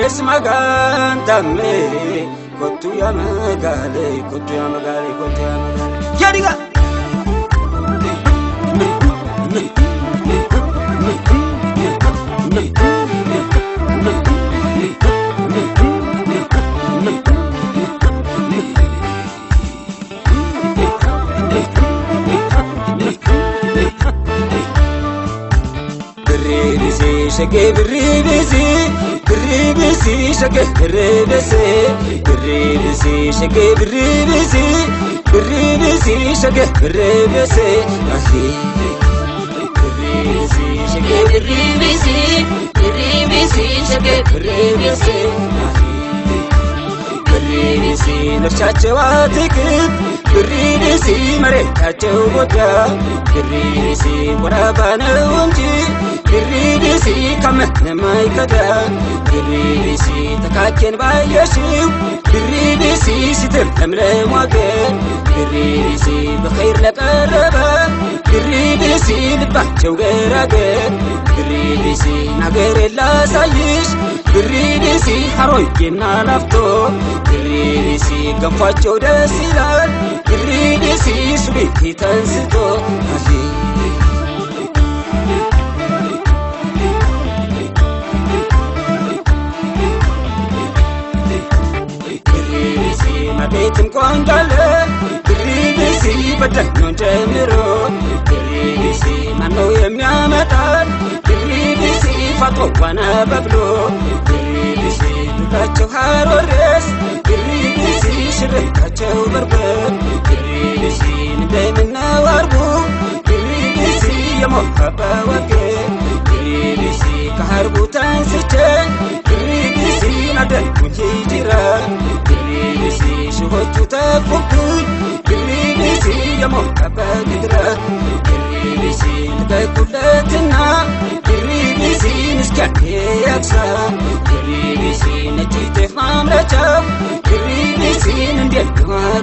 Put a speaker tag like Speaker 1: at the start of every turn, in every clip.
Speaker 1: اسمعان تامي كنتو يا مغالي كنتو يا مغالي كنتو يا مغالي يا ديغا شقي بالريبسي بالريبسي شقي بالريبسي بالريبسي شقي بالريبسي بالريبسي شقي بالريبسي أخي بالريبسي شقي بالريبسي بالريبسي شقي بالريبسي بالريبسي نفشات واتك بالريبسي مريت وبكا بالريبسي ورابانا ومجي بالريبسي كمهنا ما يكدا بالريبسي تكاكين بايشيو بالريبسي ستر تملم واقين بالريبسي بخير لقربا بالريبسي لبحجو غيراقين بالريبسي ناقر الله سايش بالريبسي حروي كنا لافتو بالريبسي قنفاتشو داسيلان بالريبسي سبيتي تنسطو أخي بيتم كونجالة بالريبسي بدنا نجمرو بالريبسي منو يميامتان بالريبسي فطو وانا ببلو بالريبسي تتاچو هاروريس بالريبسي شركاچو بربر بالريبسي ندي منا واربو بالريبسي يموحبا وكي بالريبسي كهاربو تنسيچي بالريبسي ندن كنجيجيرا بالريبسي شوهوچو تفوكل بالريبسي يموحبا قدرا بالريبسي لبكولتنا بالريبسي نسكن يكسا بالريبسي نجيتف مامرچو بالريبسي نديل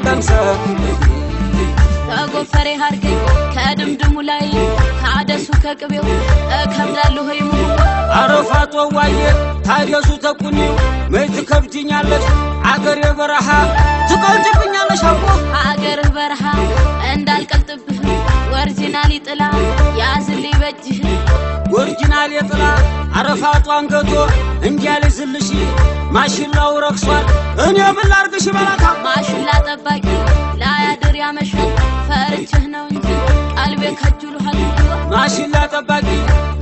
Speaker 1: كمسا
Speaker 2: تاغفري هاركي كادمدمو لاي كادسو كقبيو كبدالو هيمو
Speaker 1: عرفات ووايه ታዲያሱ ተቁኒ መይት ከብጂኛለሽ አገር የበረሃ ትቆልጭብኛለሽ አቆ
Speaker 2: አገር በረሃ እንዳልቀልጥብህ ወርጂናል ይጥላ ያዝልይ በጅህ
Speaker 1: ወርጂናል ይጥላ አረፋቱ አንገቶ እንጃልዝልሽ ማሽላው ረክሷል እኔ ብላርግሽ በላታ
Speaker 2: ማሽላ ጠባቂ ላያድር ያመሽ ፈርችህ ነው እንጂ ቀልቤ ከጅሉሃል
Speaker 1: ማሽላ ጠባቂ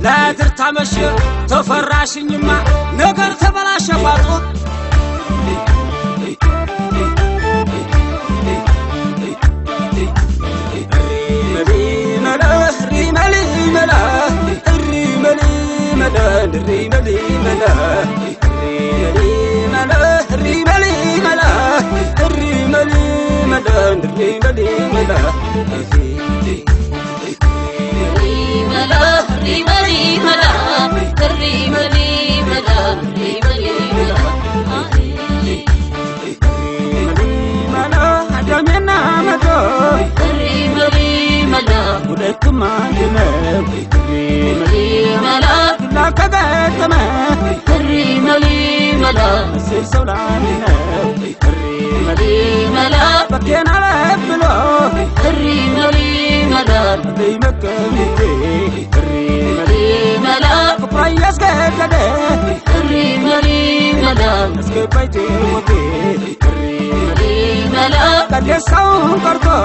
Speaker 1: ላያድር ታመሽ ተፈራሽኝማ ነገር ተበላሸ ፋጦ كاليسون كرتو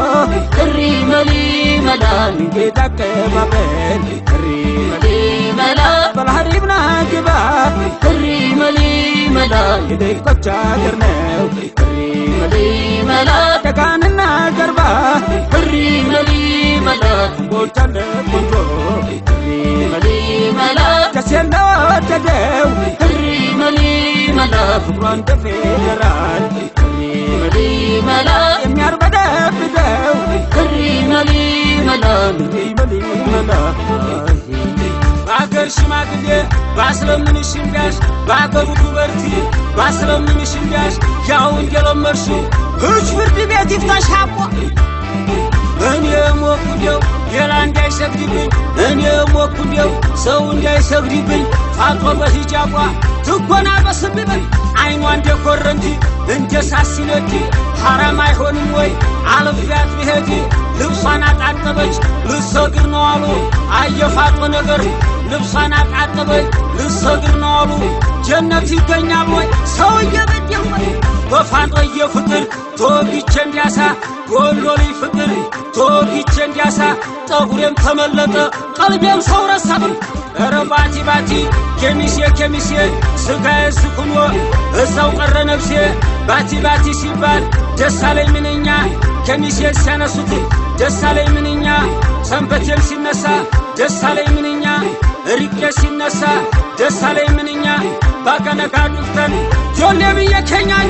Speaker 2: الريملي ملان
Speaker 1: كيدك مابن
Speaker 2: الريملي ملان
Speaker 1: بالحريبنا كباب
Speaker 2: الريملي ملان
Speaker 1: يديك تشاكرناو
Speaker 2: الريملي ملان
Speaker 1: تكاننا كربا
Speaker 2: الريملي ملان
Speaker 1: بوتشان كنتو
Speaker 2: الريملي ملان
Speaker 1: كسينا تداو
Speaker 2: الريملي ملان
Speaker 1: فقران تفيدران
Speaker 2: الريملي ملان
Speaker 1: يميار بدأ بداو
Speaker 2: الريملي ملان
Speaker 1: الريملي ملان باقر شماقل باسلم من الشمباش باقر كبرتي باسلم من الشمباش ياون جلو مرشو هج فرد بيت يفتاش حقو اني موقوديو يلان جاي እንዳይሰግድብኝ እኔ ሞኩንዴው ሰው እንዳይሰግድብኝ ፋጦ በሂጃቧ ትጎናበስብኝ አይኗ እንደኮረንቲ እንደ ሳሲነድ ሐራም አይሆንም ወይ አልፊያት ብሄድ ልብሷን አጣጠበች ልሰግድ ነው አሉ አየፋጦ ነገር ልብሷን አጣጠበች ልሰግድ ነው አሉ ጀነት ይገኛል ወይ ሰውዬ በደም ወይ በፋጦዬ ፍቅር ተወግቼ እንዲያሳ ጎሎሊ ፍቅር ተወግቼ እንዲያሳ ጠጉሬም ተመለጠ ቀልቤም ሰው ረሳብኝ ኧረ ባቲ ባቲ ከሚሴ ስጋዬ ስኩኖ እዛው ቀረ ነፍሴ ባቲ ባቲ ሲባል ደሳለኝ ምንኛ ከሚሴ ሲያነሱት ደሳለኝ ምንኛ ሰንበቴም ሲነሳ ደሳለኝ ምንኛ ሪቄ ሲነሳ ደሳለኝ ምንኛ ባከነካ ዱፍተን ጆሌ ብዬ ከኛኝ